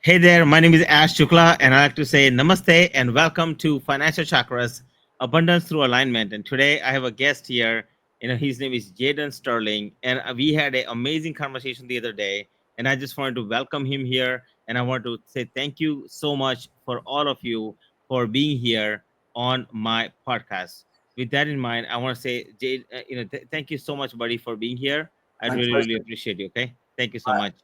Hey there, my name is Ash Shukla, and I like to say namaste and welcome to Financial Chakras, Abundance Through Alignment. And today I have a guest here. His name is Jaden Sterling, and we had an amazing conversation the other day. And I just wanted to welcome him here, and I want to say thank you so much for all of you for being here on my podcast. With that in mind, I want to say, Jade, thank you so much, buddy, for being here. I My really, really pleasure. appreciate you. Okay, thank you so much.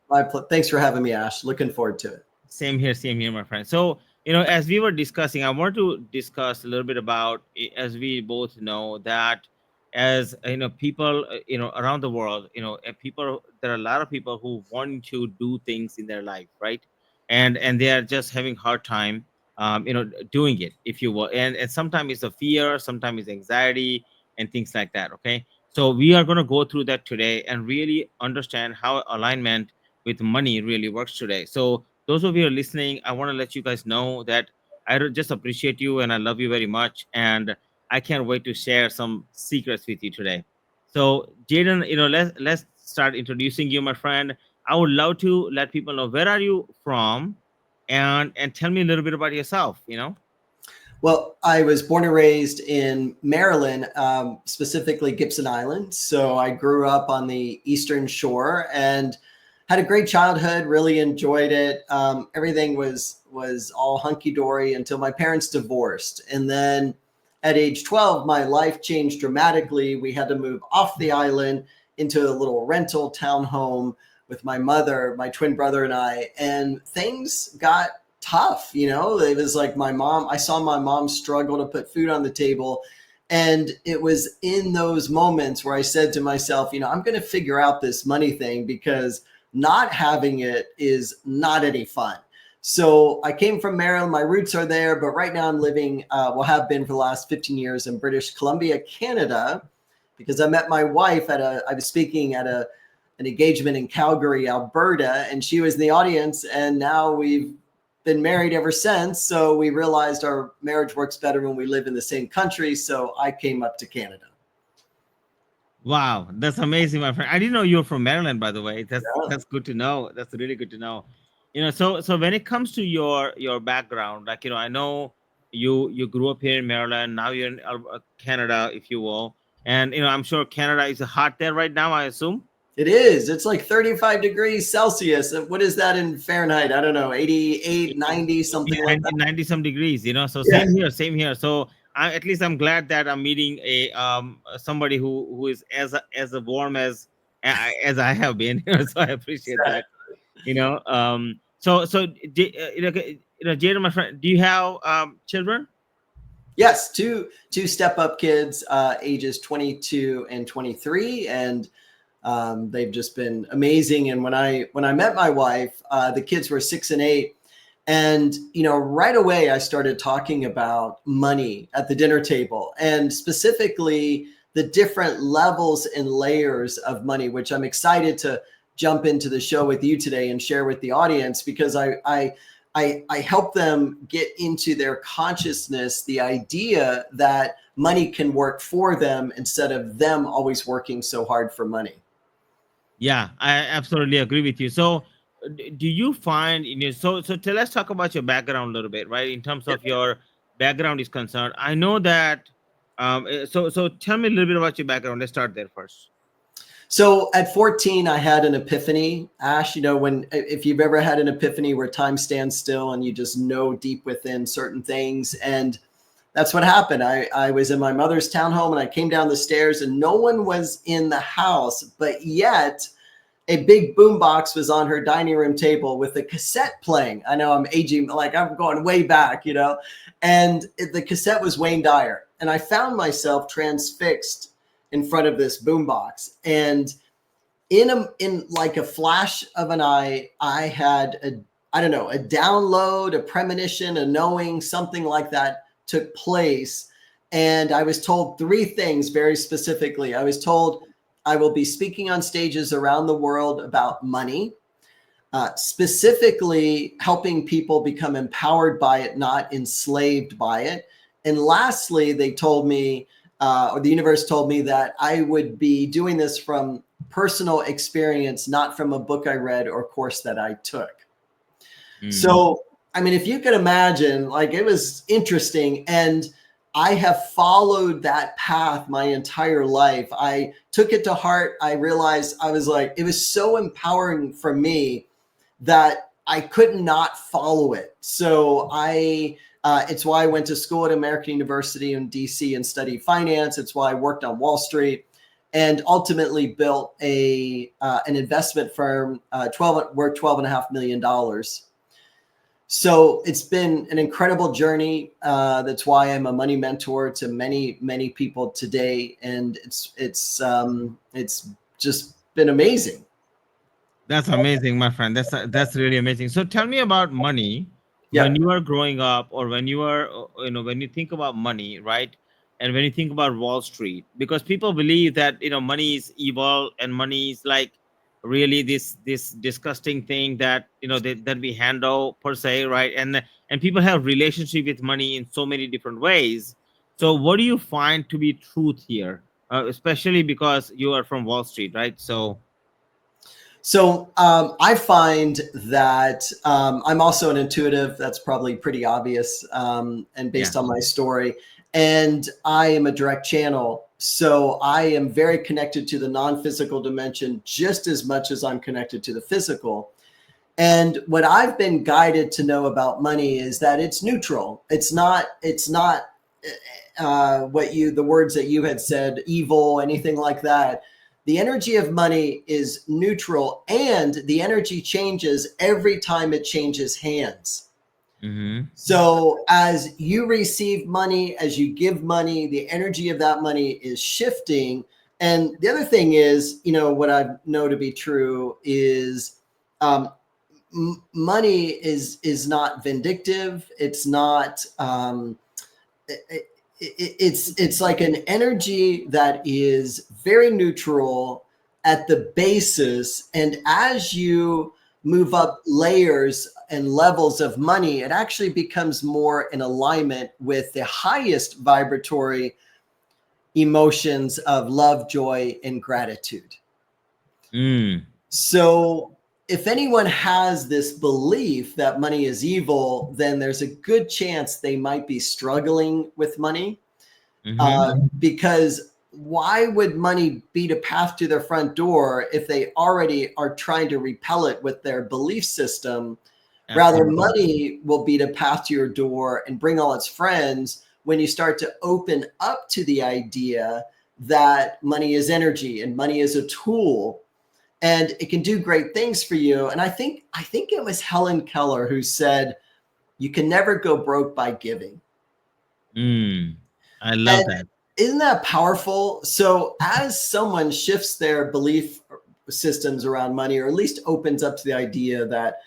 Thanks for having me, Ash. Looking forward to it. Same here, my friend. So, as we were discussing, I want to discuss a little bit about, as we both know that, as people, around the world, people, there are a lot of people who want to do things in their life, right? And they are just having hard time, doing it, if you will. And sometimes it's a fear, sometimes it's anxiety, and things like that. Okay, so we are going to go through that today and really understand how alignment with money really works today. So those of you who are listening, I want to let you guys know that just appreciate you and I love you very much. And I can't wait to share some secrets with you today. So, Jaden, let's start introducing you, my friend. I would love to let people know where are you from, and tell me a little bit about yourself. Well, I was born and raised in Maryland, specifically Gibson Island. So I grew up on the Eastern Shore and had a great childhood. Really enjoyed it. Everything was all hunky dory until my parents divorced, and then at age 12, my life changed dramatically. We had to move off the island into a little rental townhome with my mother, my twin brother, and I, and things got tough. It was like I saw my mom struggle to put food on the table. And it was in those moments where I said to myself, I'm going to figure out this money thing, because not having it is not any fun. So I came from Maryland. My roots are there, but right now I'm living, have been for the last 15 years in British Columbia, Canada, because I met my wife I was speaking at an engagement in Calgary, Alberta, and she was in the audience, and now we've been married ever since. So we realized our marriage works better when we live in the same country. So I came up to Canada. Wow, that's amazing, my friend. I didn't know you were from Maryland, by the way. That's Yeah. that's good to know. That's really good to know. So when it comes to your background, like I know you grew up here in Maryland. Now you're in Canada, if you will, and I'm sure Canada is hot there right now, I assume. It is. It's like 35 degrees Celsius. What is that in Fahrenheit? I don't know, 88, 90, something Yeah, like that. 90 some degrees. So Yeah. same here. So at least I'm glad that I'm meeting a somebody who is as warm as I have been. So I appreciate that. Jaden, my friend, do you have children? Yes, two step up kids, ages 22 and 23, and they've just been amazing. And when I met my wife, the kids were 6 and 8, and right away I started talking about money at the dinner table, and specifically the different levels and layers of money, which I'm excited to jump into the show with you today and share with the audience, because I help them get into their consciousness the idea that money can work for them instead of them always working so hard for money. Yeah, I absolutely agree with you. So, do you find let's talk about your background a little bit, right? In terms of your background is concerned, I know that. So tell me a little bit about your background. Let's start there first. So at 14, I had an epiphany. Ash, if you've ever had an epiphany where time stands still and you just know deep within certain things. And that's what happened. I was in my mother's townhome, and I came down the stairs and no one was in the house, but yet a big boombox was on her dining room table with a cassette playing. I know I'm aging, like I'm going way back, and the cassette was Wayne Dyer. And I found myself transfixed in front of this boombox. And in like a flash of an eye, I had a download, a premonition, a knowing, something like that took place. And I was told three things very specifically. I was told I will be speaking on stages around the world about money, specifically helping people become empowered by it, not enslaved by it. And lastly, they told me, or the universe told me, that I would be doing this from personal experience, not from a book I read or course that I took. Mm. So, I mean, if you could imagine, like it was interesting. And I have followed that path my entire life. I took it to heart. I realized I was like, it was so empowering for me that I could not follow it. So it's why I went to school at American University in DC and studied finance. It's why I worked on Wall Street and ultimately built an investment firm, 12 worth $12.5 million. So it's been an incredible journey. That's why I'm a money mentor to many, many people today, and it's just been amazing. That's amazing, my friend. That's really amazing. So tell me about money when Yeah. you are growing up, or when you are, when you think about money, right? And when you think about Wall Street, because people believe that money is evil, and money is like really this disgusting thing that that we handle per se, right? And people have relationship with money in so many different ways. So what do you find to be truth here, especially because you are from Wall Street, right? So So I find that I'm also an intuitive. That's probably pretty obvious, and yeah. based on my story. And I am a direct channel. So I am very connected to the non physical dimension just as much as I'm connected to the physical. And what I've been guided to know about money is that it's neutral. It's not the words that you had said, evil, anything like that. The energy of money is neutral, and the energy changes every time it changes hands. Mm-hmm. So as you receive money, as you give money, the energy of that money is shifting. And the other thing is, what I know to be true is um, money is not vindictive. It's not. It, it's like an energy that is very neutral at the basis, and as you move up layers and levels of money, it actually becomes more in alignment with the highest vibratory emotions of love, joy, and gratitude. Mm. So if anyone has this belief that money is evil, then there's a good chance they might be struggling with money. Mm-hmm. Because why would money beat a path to their front door if they already are trying to repel it with their belief system? Rather, Absolutely. money will beat a path to your door and bring all its friends when you start to open up to the idea that money is energy and money is a tool and it can do great things for you. And I think it was Helen Keller who said, "You can never go broke by giving." Mm. I love And that. isn't that powerful? So as someone shifts their belief systems around money, or at least opens up to the idea that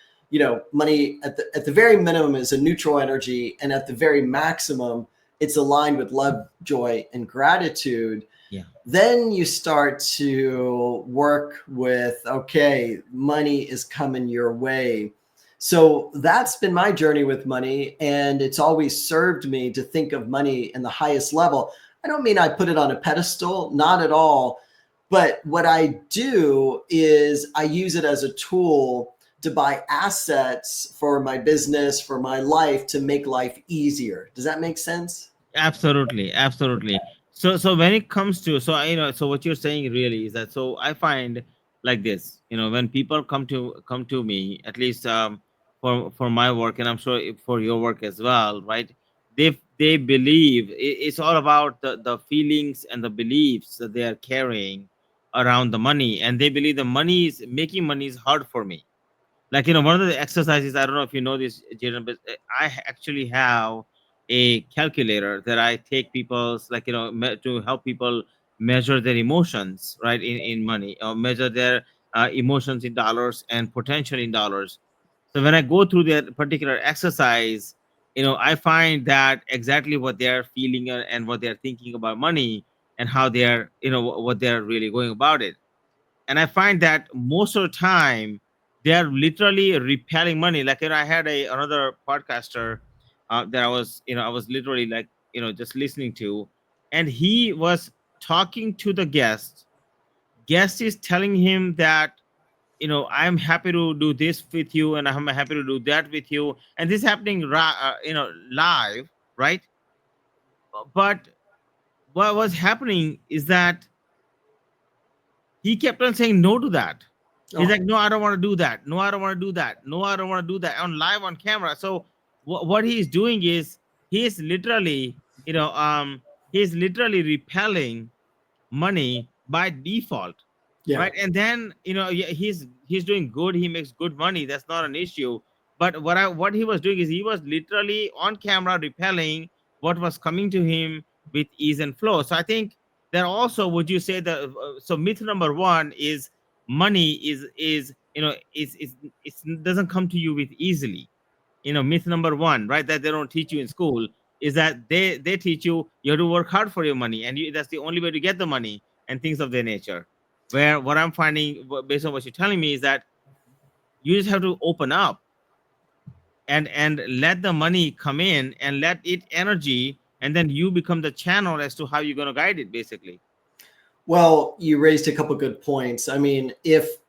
money at the very minimum is a neutral energy, and at the very maximum it's aligned with love, joy, and gratitude, Yeah. then you start to work with, okay, money is coming your way. So that's been my journey with money, and it's always served me to think of money in the highest level. I don't mean I put it on a pedestal, not at all. But what I do is I use it as a tool to buy assets for my business, for my life, to make life easier. Does that make sense? Absolutely. Absolutely. So when it comes to, so so what you're saying really is that, so I find like this, when people come to me, at least for my work, and I'm sure for your work as well, right? They believe it's all about the feelings and the beliefs that they are carrying around the money, and they believe the money is making money is hard for me. Like, one of the exercises, I don't know if you know this, Jaden, but I actually have a calculator that I take people's, like, to help people measure their emotions, right, in money, or measure their emotions in dollars and potential in dollars. So when I go through that particular exercise, I find that exactly what they're feeling, and what they're thinking about money, and how they're, what they're really going about it. And I find that most of the time they are literally repelling money. Like, I had another podcaster that I was literally like, just listening to, and he was talking to the guest. Guest is telling him that I'm happy to do this with you, and I'm happy to do that with you, and this happening live, right? But what was happening is that he kept on saying no to that. He's Oh, like, no, I don't want to do that. No, I don't want to do that. No, I don't want to do that on live on camera. So what he's doing is he's literally, he's literally repelling money by default, yeah. right? And then yeah, he's doing good. He makes good money. That's not an issue. But what he was doing is he was literally on camera repelling what was coming to him with ease and flow. So I think that also, would you say that so myth number one is money is doesn't come to you with easily. Myth number one, right, that they don't teach you in school, is that they teach you have to work hard for your money, and that's the only way to get the money and things of their nature. Where what I'm finding, based on what you're telling me, is that you just have to open up and let the money come in and let it energy, and then you become the channel as to how you're going to guide it, basically. Well, you raised a couple good points. I mean, if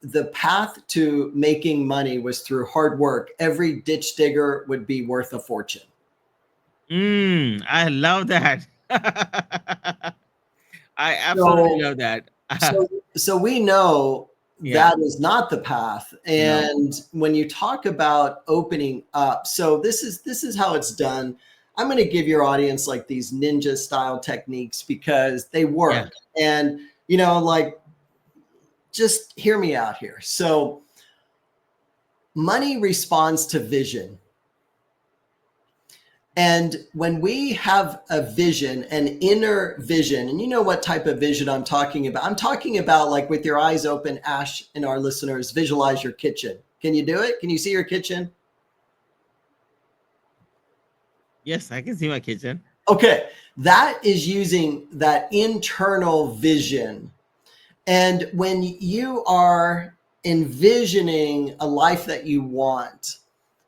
the path to making money was through hard work, every ditch digger would be worth a fortune. I love that. I absolutely So love that. so so we know Yeah. that is not the path. No. And when you talk about opening up, so this is how it's done. I'm going to give your audience like these ninja style techniques because they Yeah. work. And like, just hear me out here. So money responds to vision. And when we have a vision, an inner vision, and you know what type of vision I'm talking about? I'm talking about, like, with your eyes open, Ash, and our listeners, visualize your kitchen. Can you do it? Can you see your kitchen? Yes, I can see my kitchen. Okay. That is using that internal vision. And when you are envisioning a life that you want,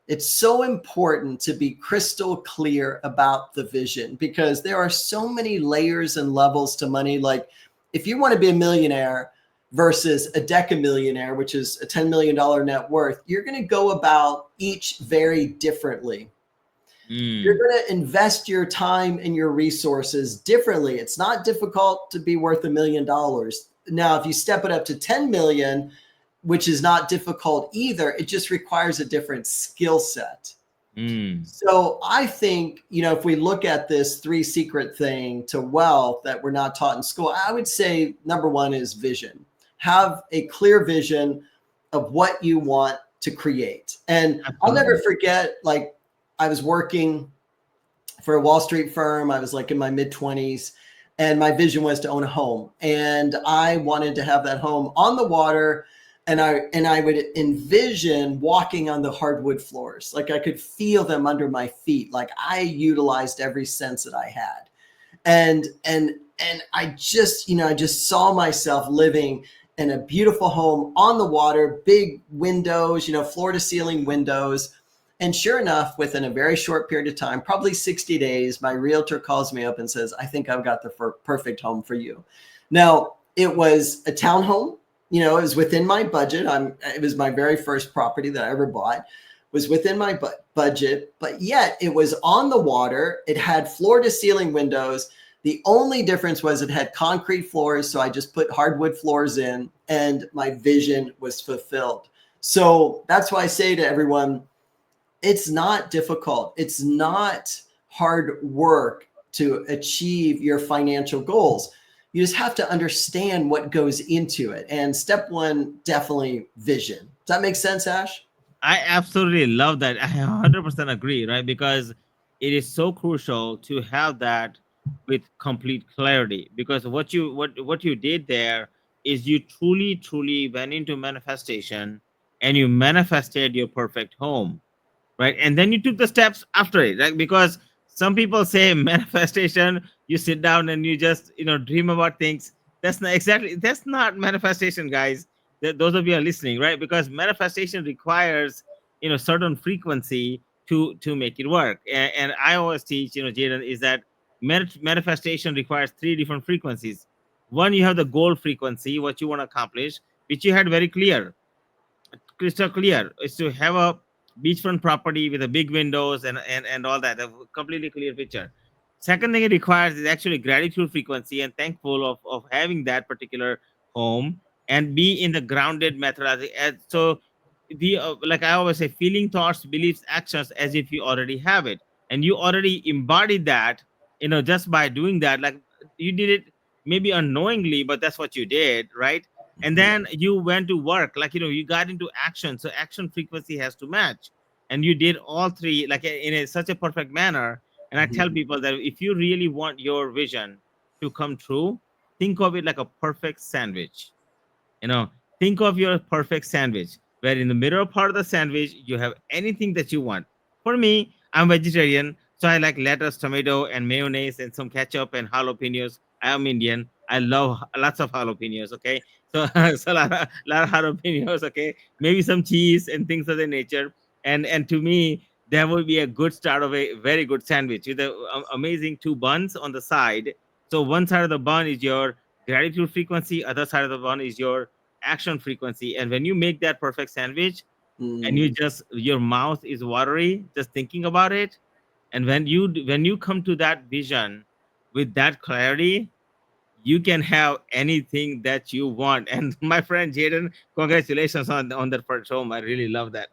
it's so important to be crystal clear about the vision, because there are so many layers and levels to money. Like, if you want to be a millionaire versus a decamillionaire, which is a $10 million net worth, you're going to go about each very differently. You're Mm. going to invest your time and your resources differently. It's not difficult to be worth $1 million. Now, if you step it up to 10 million, which is not difficult either, it just requires a different skill set. Mm. So I think, if we look at this three secret thing to wealth that we're not taught in school, I would say number one is vision. Have a clear vision of what you want to create. And I'll never Absolutely. forget, like, I was working for a Wall Street firm. I was like in my mid 20s, and my vision was to own a home. And I wanted to have that home on the water. And I would envision walking on the hardwood floors. Like, I could feel them under my feet. Like, I utilized every sense that I had. And I just saw myself living in a beautiful home on the water, big windows, floor to ceiling windows. And sure enough, within a very short period of time, probably 60 days, my realtor calls me up and says, I think I've got the perfect home for you. Now, it was a townhome. It was within my budget. It was my very first property that I ever bought. It was within my budget, but yet it was on the water. It had floor to ceiling windows. The only difference was it had concrete floors. So I just put hardwood floors in, and my vision was fulfilled. So that's why I say to everyone, it's not difficult. It's not hard work to achieve your financial goals. You just have to understand what goes into it. And step one, definitely vision. Does that make sense, Ash? I absolutely love that. I 100% agree, right? Because it is so crucial to have that with complete clarity. Because what you did there is you truly went into manifestation, and you manifested your perfect home, right? And then you took the steps after it, right? Because some people say manifestation, you sit down and you just dream about things. That's not manifestation, guys. Those of you are listening, right? Because manifestation requires certain frequency to make it work. And I always teach, Jaden, is that manifestation requires three different frequencies. One, you have the goal frequency, what you want to accomplish. which you had very clear, crystal clear, is to have a beachfront property with a big windows and all that, a completely clear picture. Second thing it requires is actually gratitude frequency and thankful of having that particular home, and be in the grounded methodology. So the like I always say, feeling, thoughts, beliefs, actions as if you already have it, and you already embodied that, just by doing that. Like, you did it maybe unknowingly, but that's what you did, right? And Mhm. then you went to work, like, you got into action, so action frequency has to match, and you did all three, like, in such a perfect manner. And I tell Mhm. people that if you really want your vision to come true, think of it like a perfect sandwich. you know think of your perfect sandwich, where in the middle part of the sandwich you have anything that you want. For me, I'm vegetarian, so I like lettuce, tomato, and mayonnaise, and some ketchup and jalapenos. I am Indian, I love lots of jalapenos, okay? So so lot of jalapenos, okay, maybe some cheese and things of that nature. And to me, that would be a good start of a very good sandwich with the amazing two buns on the side. So one side of the bun is your gratitude frequency, other side of the bun is your action frequency. And when you make that perfect sandwich, and you Mm. just, your mouth is watery just thinking about it, and when you come to that vision with that clarity, you can have anything that you want. And my friend Jaden, congratulations on that first home. I really love that,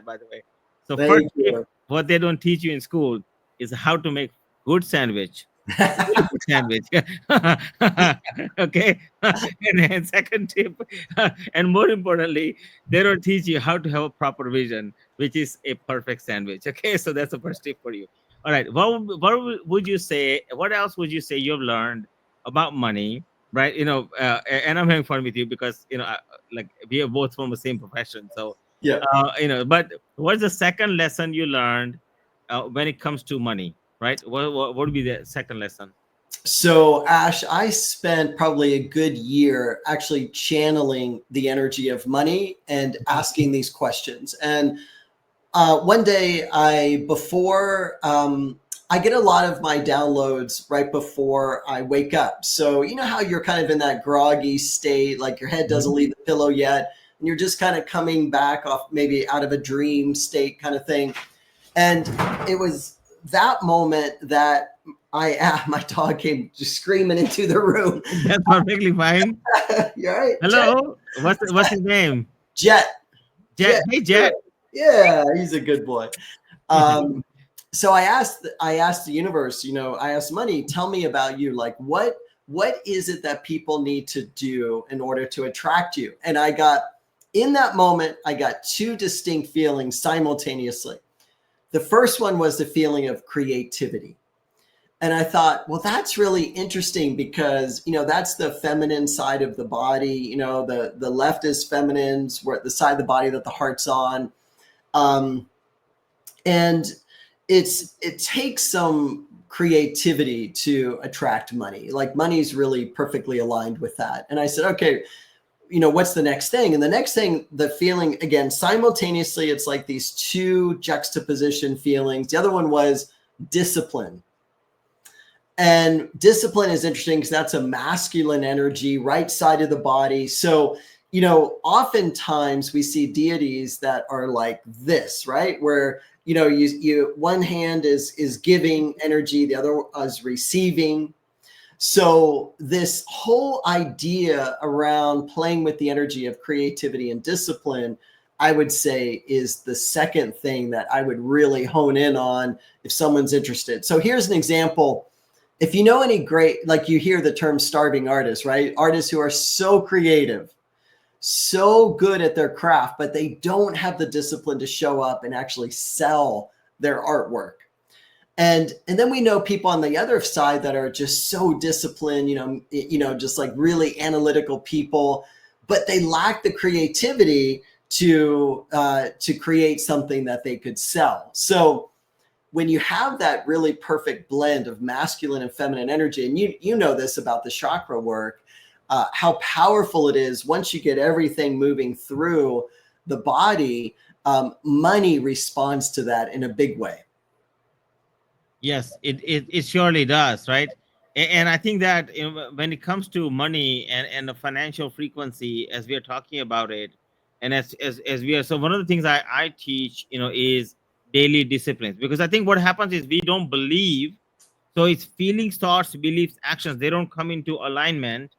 by the way. So first Thank tip, you. what they don't teach you in school is how to make good sandwich, really good sandwich. Okay. And second tip, and more importantly, they don't teach you how to have a proper vision, which is a perfect sandwich. Okay, so that's the first tip for you. All right, what would you say, what else would you say you've learned about money, right? And I'm having fun with you because like, we are both from the same profession. So Yeah. but what's the second lesson you learned when it comes to money, right? What would be the second lesson? So, Ash, I spent probably a good year actually channeling the energy of money and asking these questions. And one day, I get a lot of my downloads right before I wake up. So, you know how you're kind of in that groggy state, like your head doesn't Mhm. leave the pillow yet, and you're just kind of coming back off maybe out of a dream state kind of thing. And it was that moment that my dog came just screaming into the room. That's perfectly fine. You're right, Hello, what's his name? Jet, Jet. Jet. Hey, Jet. Yeah, he's a good boy. Um, so I asked the universe, I asked money, tell me about you. Like, what is it that people need to do in order to attract you? And in that moment, I got two distinct feelings simultaneously. The first one was the feeling of creativity. And I thought, well, that's really interesting because, that's the feminine side of the body. The left is feminine's, where the side of the body that the heart's on. Um, and it takes some creativity to attract money. Like, money's really perfectly aligned with that. And I said, okay, what's the next thing? And the next thing, the feeling, again, simultaneously, it's like these two juxtaposition feelings. The other one was discipline. And discipline is interesting because that's a masculine energy, right side of the body. So, oftentimes we see deities that are like this, right? Where, you one hand is giving energy, the other is receiving. So this whole idea around playing with the energy of creativity and discipline, I would say, is the second thing that I would really hone in on if someone's interested. So here's an example. If you know any great, like, you hear the term starving artists, right? Artists who are so creative, so good at their craft, but they don't have the discipline to show up and actually sell their artwork. And then we know people on the other side that are just so disciplined, just like really analytical people, but they lack the creativity to create something that they could sell. So when you have that really perfect blend of masculine and feminine energy, and you know this about the chakra work, how powerful it is once you get everything moving through the body. Money responds to that in a big way. Yes, it surely does, right? And I think that, when it comes to money and the financial frequency, as we are talking about it, and as we are, so one of the things I teach, is daily disciplines, because I think what happens is we don't believe. So it's feelings, thoughts, beliefs, actions. They don't come into alignment.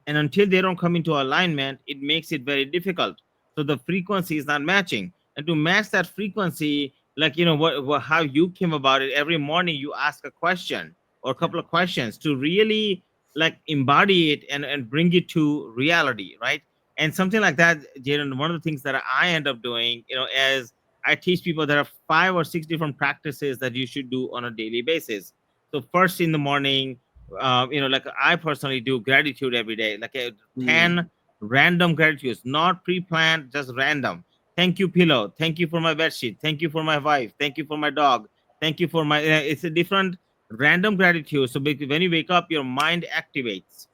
And until they don't come into alignment, it makes it very difficult. So the frequency is not matching. And to match that frequency, like, how you came about it, every morning you ask a question or a Yeah. couple of questions to really like embody it and bring it to reality, right? And something like that, Jaden, one of the things that I end up doing, as I teach people, there are 5 or 6 different practices that you should do on a daily basis. So first in the morning, like I personally do gratitude every day, like a Mm, 10 random gratitudes, not pre-planned, just random. Thank you, pillow. Thank you for my bed sheet. Thank you for my wife. Thank you for my dog. Thank you for my. It's a different random gratitude. So when you wake up, your mind activates,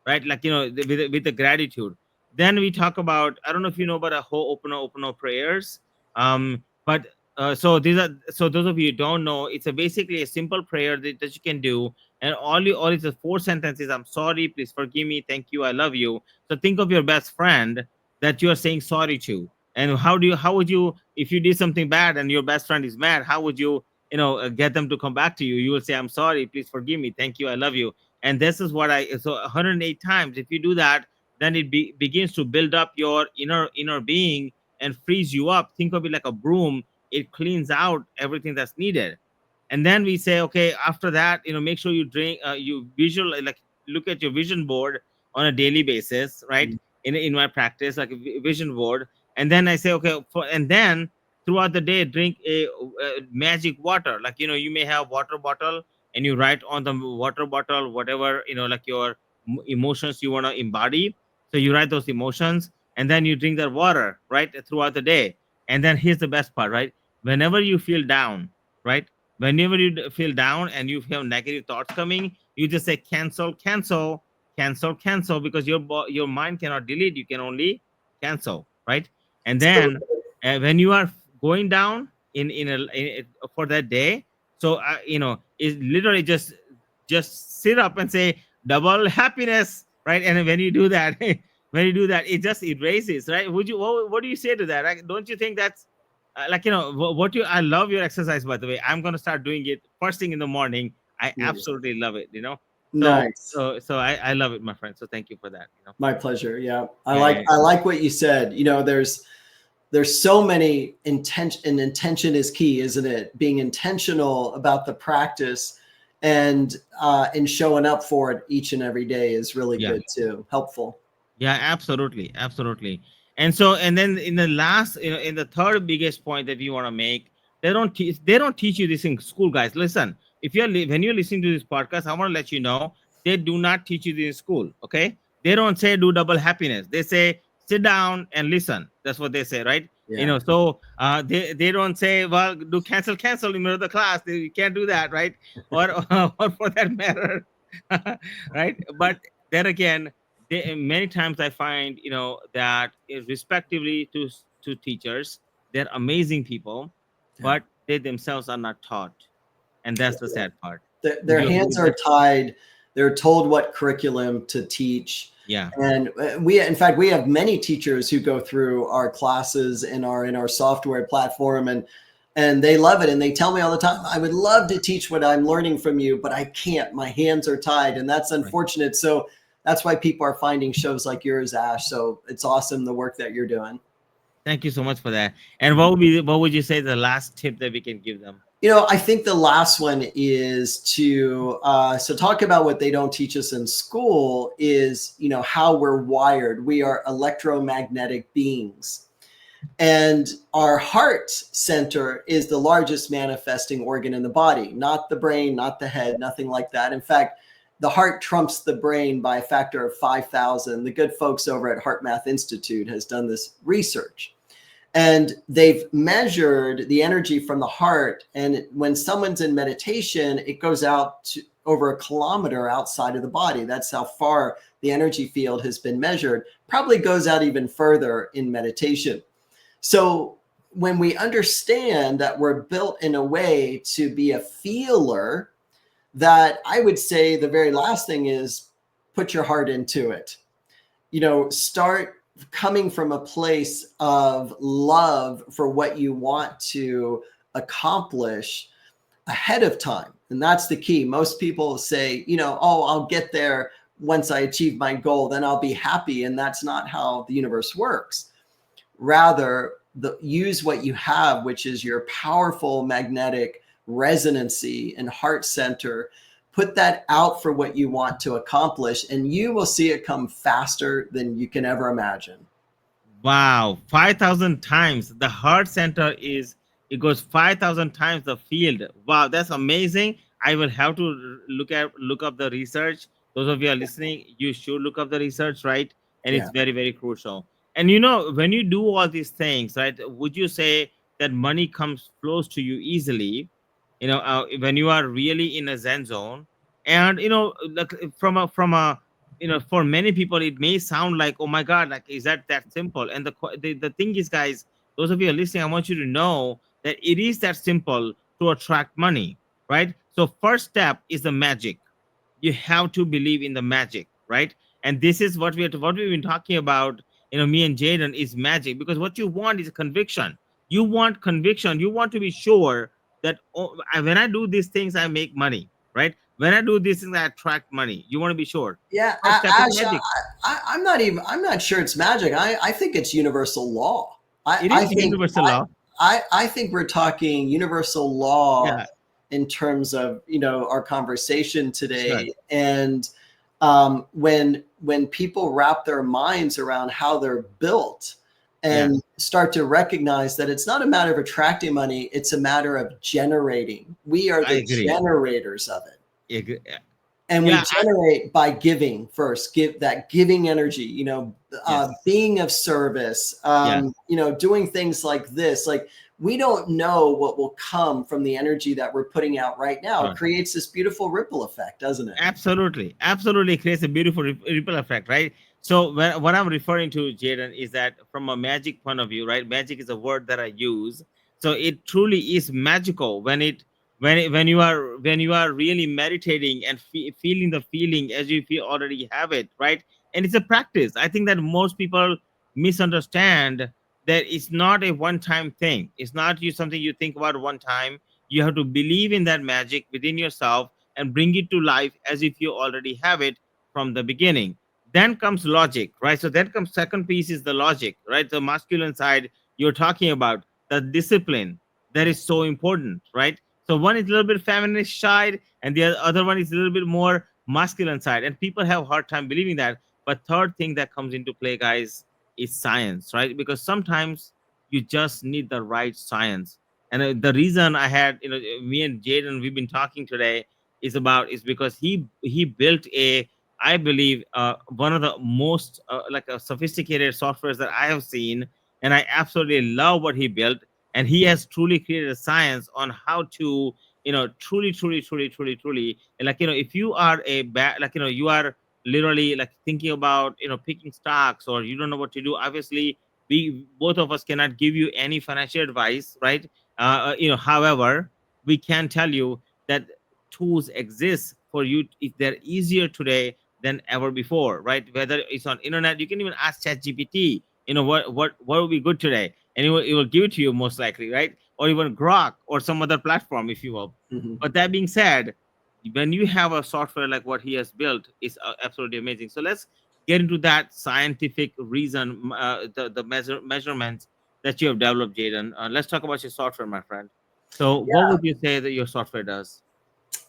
right? Like, with the gratitude. Then we talk about, I don't know if you know about a whole opener prayers. But so those of you who don't know, it's a basically a simple prayer that you can do, and all it's a 4 sentences. I'm sorry, please forgive me, thank you, I love you. So think of your best friend that you are saying sorry to, and how would you, if you did something bad and your best friend is mad, how would you, get them to come back to you? You will say, I'm sorry, please forgive me, thank you, I love you. And this is what I so 108 times, if you do that, then it begins to build up your inner being and frees you up. Think of it like a broom. It cleans out everything that's needed. And then we say, okay, after that, make sure you drink, you visual, like, look at your vision board on a daily basis, right? mm, In my practice, like a vision board. And then I say, okay, and then throughout the day, drink a magic water. Like, you may have water bottle, and you write on the water bottle whatever, like your emotions you want to embody. So you write those emotions, and then you drink that water, right, throughout the day. And then here's the best part, right? Whenever you feel down, right, whenever you feel down and you have negative thoughts coming, you just say cancel, cancel, cancel, cancel, because your mind cannot delete, you can only cancel, right? And so then, when you are going down for that day, so is literally just sit up and say double happiness, right? And when you do that, when you do that, it just erases, right? What do you say to that? Like, don't you think that's, like, what you, I love your exercise, by the way. I'm going to start doing it first thing in the morning. I yes. absolutely love it, so Nice. I love it, my friend. So thank you for that, My pleasure. Yeah. I yeah, like yeah, I like what you said. There's so many intention, and intention is key, isn't it? Being intentional about the practice and showing up for it each and every day is really yeah. good too. Helpful. Yeah, absolutely, absolutely. And so, and then in the last, in the third biggest point that we want to make, they don't teach you this in school, guys. Listen, if when you're listening to this podcast, I want to let you know they do not teach you this in school. Okay, they don't say do double happiness. They say sit down and listen. That's what they say, right? Yeah. So they don't say, well, do cancel in the middle of the class. You can't do that, right? Or or for that matter, right? But then again, many times I find, that respectively to teachers, they're amazing people, Yeah. but they themselves are not taught, and that's the sad part. Would Their you agree hands with are that? tied. They're told what curriculum to teach. Yeah, And in fact, we have many teachers who go through our classes in our software platform, and they love it. And they tell me all the time, I would love to teach what I'm learning from you, but I can't. My hands are tied. And that's right. unfortunate. So that's why people are finding shows like yours, Ash. So it's awesome the work that you're doing. Thank you so much for that. And what would you say the last tip that we can give them? I think the last one is to so talk about what they don't teach us in school is how we're wired. We are electromagnetic beings, and our heart center is the largest manifesting organ in the body, not the brain, not the head, nothing like that. In fact, the heart trumps the brain by a factor of 5,000. The good folks over at Heart Math Institute has done this research, and they've measured the energy from the heart. And when someone's in meditation, it goes out to over a kilometer outside of the body. That's how far the energy field has been measured. Probably goes out even further in meditation. So when we understand that we're built in a way to be a feeler, that I would say the very last thing is put your heart into it. Start coming from a place of love for what you want to accomplish ahead of time. And that's the key. Most people say, oh, I'll get there once I achieve my goal, then I'll be happy. And that's not how the universe works. Rather, use what you have, which is your powerful magnetic resonancy and heart center. Put that out for what you want to accomplish, and you will see it come faster than you can ever imagine. Wow, 5,000 times. The heart center it goes 5,000 times the field. Wow, that's amazing. I will have to look up the research. Those of you are listening, you should look up the research, right? And it's Yeah. very, very crucial. And when you do all these things, right, would you say that money flows to you easily, when you are really in a zen zone? And like for many people it may sound like, oh my god, like, is that simple? And the thing is, guys, those of you who are listening, I want you to know that it is that simple to attract money, right? So first step is the magic. You have to believe in the magic, right? And this is what we've been talking about, me and Jaden, is magic. Because what you want is conviction. You want conviction. You want to be sure that, oh, when I do these things I make money, right? When I do these things I attract money. You want to be sure. Yeah, First step is Ash, magic. I'm not sure it's magic. I think it's universal law. It I is think universal law. I think we're talking universal law Yeah, in terms of our conversation sure. today. And when people wrap their minds around how they're built Yeah, and start to recognize that it's not a matter of attracting money, it's a matter of generating. We are I the agree. generators of it. Agree. And we Yeah, generate by giving first, give that giving energy, yes, being of service, yes, doing things like this. Like, we don't know what will come from the energy that we're putting out right now. It sure. creates this beautiful ripple effect, doesn't it? Absolutely, absolutely creates a beautiful ripple effect, right? So what I'm referring to, Jaden, is that from a magic point of view, right? Magic is a word that I use. So it truly is magical when you are really meditating and feeling the feeling as if you already have it, right? And it's a practice. I think that most people misunderstand that it's not a one-time thing. It's not something you think about one time. You have to believe in that magic within yourself and bring it to life as if you already have it from the beginning. Then comes logic, right? So then comes second piece is the logic, right? The masculine side you're talking about, the discipline that is so important, right? So one is a little bit feminine side, and the other one is a little bit more masculine side, and people have a hard time believing that. But third thing that comes into play, guys, is science, right? Because sometimes you just need the right science. And the reason I had, me and Jaden, we've been talking today is because he built a, I believe, one of the most like a sophisticated softwares that I have seen, and I absolutely love what he built. And he has truly created a science on how to, truly, and like, if you are a bad, like, you are literally like thinking about, picking stocks, or you don't know what to do. Obviously, we both of us cannot give you any financial advice, right? However, we can tell you that tools exist for you. They're easier today than ever before, right? Whether it's on internet, you can even ask ChatGPT, what would be good today, and it will give it to you most likely, right? Or even Grok or some other platform, if you will. Mhm. But that being said, when you have a software like what he has built, is absolutely amazing. So let's get into that scientific reason, the measurements that you have developed, Jaden. Let's talk about your software, my friend. So, what would you say that your software does?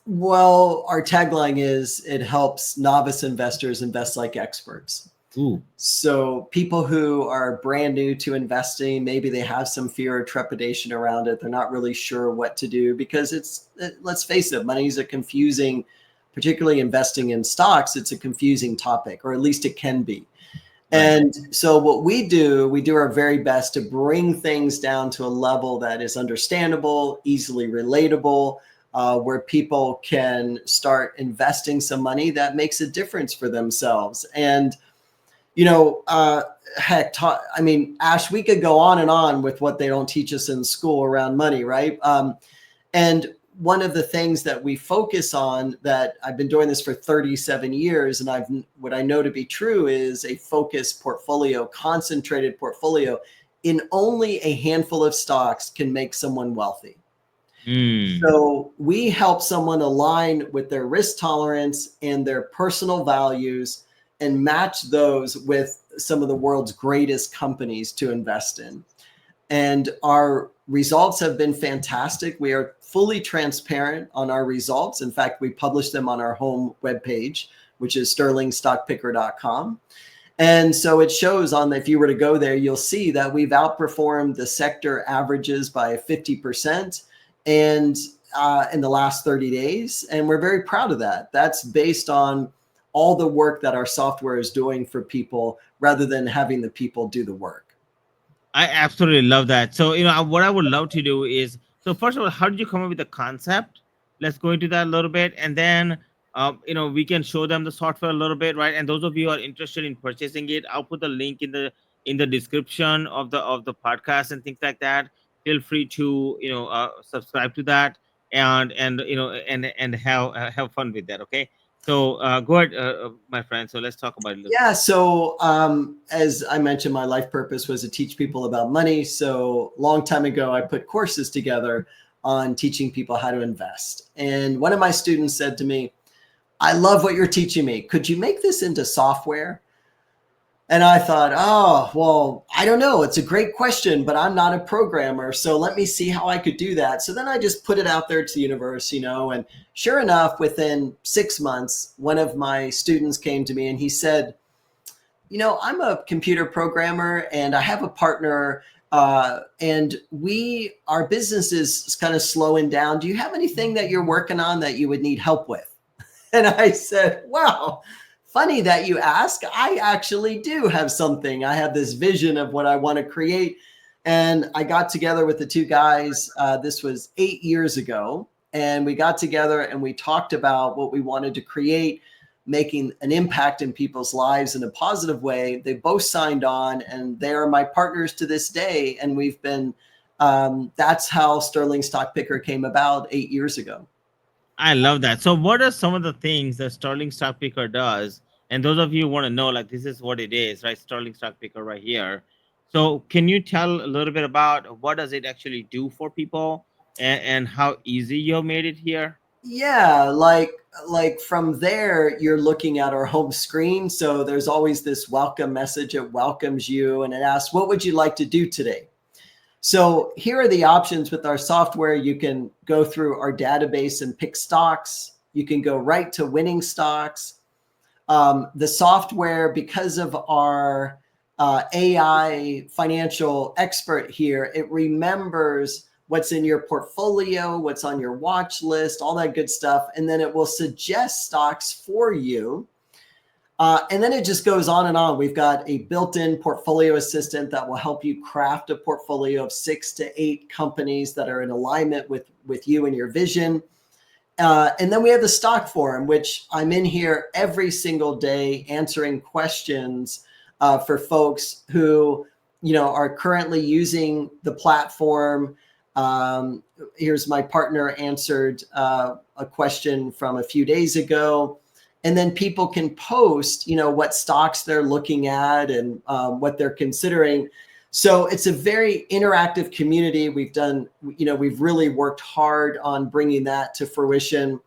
Well, our tagline is it helps novice investors invest like experts. Ooh, So people who are brand new to investing, maybe they have some fear or trepidation around it. They're not really sure what to do because let's face it, money is a confusing, particularly investing in stocks, it's a confusing topic, or at least it can be. right. And so what we do our very best to bring things down to a level that is understandable, easily relatable, where people can start investing some money that makes a difference for themselves. And you know, heck, I mean, Ash, we could go on and on with what they don't teach us in school around money, right? And one of the things that we focus on, that I've been doing this for 37 years, and what I know to be true is a focused portfolio, concentrated portfolio in only a handful of stocks can make someone wealthy. Mm. So we help someone align with their risk tolerance and their personal values and match those with some of the world's greatest companies to invest in. And our results have been fantastic. We are fully transparent on our results. In fact, we publish them on our home webpage, which is sterlingstockpicker.com. And so it shows on, if you were to go there, you'll see that we've outperformed the sector averages by 50% and in the last 30 days. And we're very proud of that. That's based on all the work that our software is doing for people rather than having the people do the work. I absolutely love that. So, what I would love to do is, so first of all, how did you come up with the concept? Let's go into that a little bit, and then, we can show them the software a little bit, right? And those of you who are interested in purchasing it, I'll put the link in the description of the podcast and things like that. Feel free to, subscribe to that, and have fun with that. Okay. So, go ahead, my friend. So let's talk about it a little. Yeah. So, as I mentioned, my life purpose was to teach people about money. So, long time ago, I put courses together on teaching people how to invest. And one of my students said to me, I love what you're teaching me. Could you make this into software? And I thought, oh, well, I don't know. It's a great question, but I'm not a programmer. So let me see how I could do that. So then I just put it out there to the universe, and sure enough, within 6 months, one of my students came to me and he said, I'm a computer programmer and I have a partner, and our business is kind of slowing down. Do you have anything that you're working on that you would need help with? And I said, wow, funny that you ask. I actually do have something. I have this vision of what I want to create. And I got together with the two guys. This was 8 years ago. And we got together and we talked about what we wanted to create, making an impact in people's lives in a positive way. They both signed on and they are my partners to this day. And we've been, that's how Sterling Stock Picker came about 8 years ago. I love that. So, what are some of the things that Sterling Stock Picker does? And those of you who want to know, like, this is what it is, right? Sterling Stock Picker right here. So, can you tell a little bit about what does it actually do for people, and how easy you made it here? Yeah, like from there you're looking at our home screen. So there's always this welcome message. It welcomes you and it asks, what would you like to do today? So here are the options with our software. You can go through our database and pick stocks. You can go right to winning stocks. The software, because of our AI financial expert here, it remembers what's in your portfolio, what's on your watch list, all that good stuff. And then it will suggest stocks for you. And then it just goes on and on. We've got a built-in portfolio assistant that will help you craft a portfolio of 6 to 8 companies that are in alignment with you and your vision. And then we have the stock forum, which I'm in here every single day answering questions for folks who, are currently using the platform. Here's my partner answered a question from a few days ago. And then people can post, what stocks they're looking at and what they're considering. So it's a very interactive community. We've really worked hard on bringing that to fruition.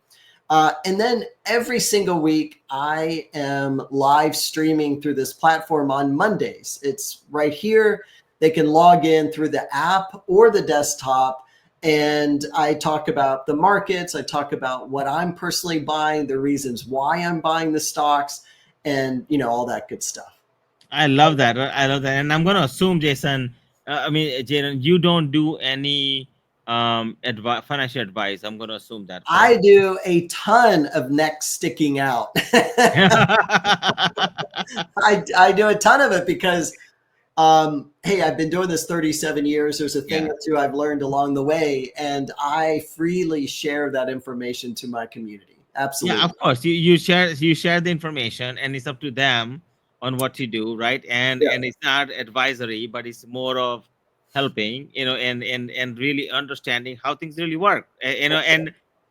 And then every single week, I am live streaming through this platform on Mondays. It's right here. They can log in through the app or the desktop. And I talk about the markets. I talk about what I'm personally buying, the reasons why I'm buying the stocks, and, all that good stuff. I love that. I love that. And I'm going to assume, Jason, Jaden, you don't do any financial advice. I'm going to assume that, correct? I do a ton of neck sticking out. I do a ton of it because, hey, I've been doing this 37 years. There's a thing Yeah. or two I've learned along the way, and I freely share that information to my community. Yeah, Absolutely. of course. You share the information, and it's up to them on what to do, right? Yeah. And it's not advisory, but it's more of helping, and really understanding how things really work.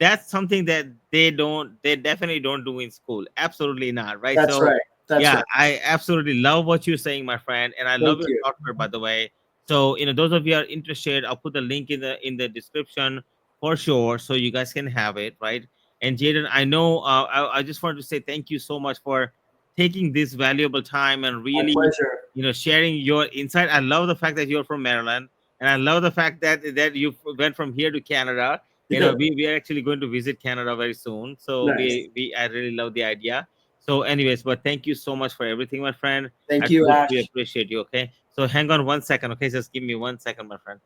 that's something that they definitely don't do in school. Absolutely not, right? That's So right. That's yeah, right. I absolutely love what you're saying, my friend, and I love Thank your you. software, by the way. So those of you are interested, I'll put the link in the description for sure, so you guys can have it, right? And Jaden, I know I just wanted to say thank you so much for taking this valuable time and My really pleasure. sharing your insight. I love the fact that you're from Maryland, and I love the fact that you went from here to Canada. We are actually going to visit Canada very soon, so Nice. we I really love the idea. So, anyways, but thank you so much for everything, my friend. I Thank you, truly, truly Ash. appreciate you. Okay, so hang on 1 second. Okay, just give me 1 second, my friend.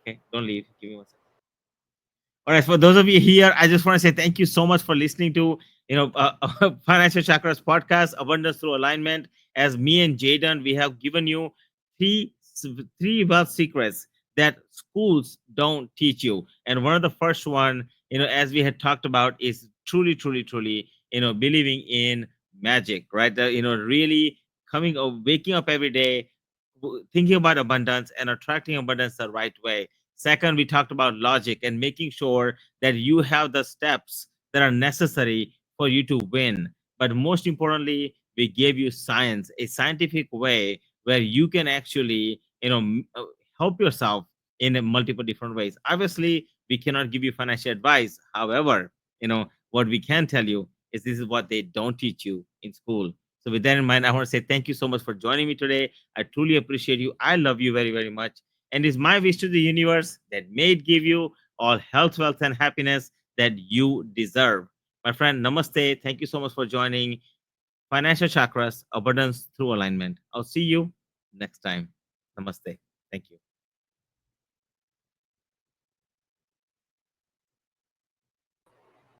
Okay, don't leave. Give me 1 second. All right, for those of you here, I just want to say thank you so much for listening to Financial Chakras podcast, Abundance Through Alignment. As me and Jaden, we have given you three three wealth secrets that schools don't teach you. And one of the first one, as we had talked about, is truly, truly, truly, believing in magic, right? Really waking up every day, thinking about abundance and attracting abundance the right way. Second, we talked about logic and making sure that you have the steps that are necessary for you to win. But most importantly, we gave you science, a scientific way where you can actually, help yourself in a multiple different ways. Obviously, we cannot give you financial advice. However, what we can tell you is this is what they don't teach you in school. So with that in mind, I want to say thank you so much for joining me today. I truly appreciate you. I love you very, very much. And it's my wish to the universe that may it give you all health, wealth, and happiness that you deserve. My friend, namaste. Thank you so much for joining Financial Chakras, Abundance Through Alignment. I'll see you next time. Namaste. Thank you.